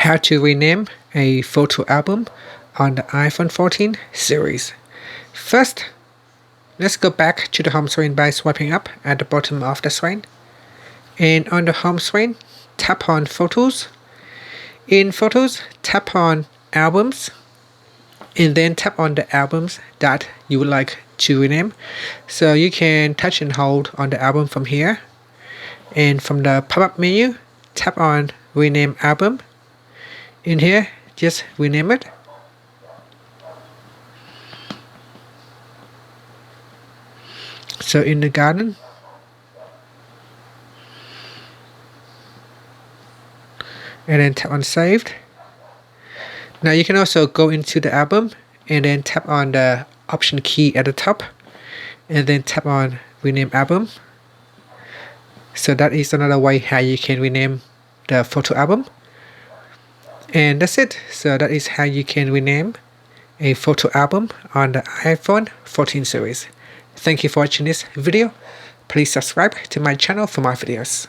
how to rename a photo album on the iPhone 14 series. First, let's go back to the home screen by swiping up at the bottom of the screen. And on the home screen, tap on Photos. In Photos, tap on Albums. And then tap on the albums that you would like to rename. So you can touch and hold on the album from here. And from the pop-up menu, tap on Rename Album. In here, just rename it. So in the garden, and then tap on Saved. Now you can also go into the album and then tap on the Option key at the top and then tap on Rename Album. So that is another way how you can rename the photo album. And that's it. So that is how you can rename a photo album on the iPhone 14 series. Thank you for watching this video. Please subscribe to my channel for more videos.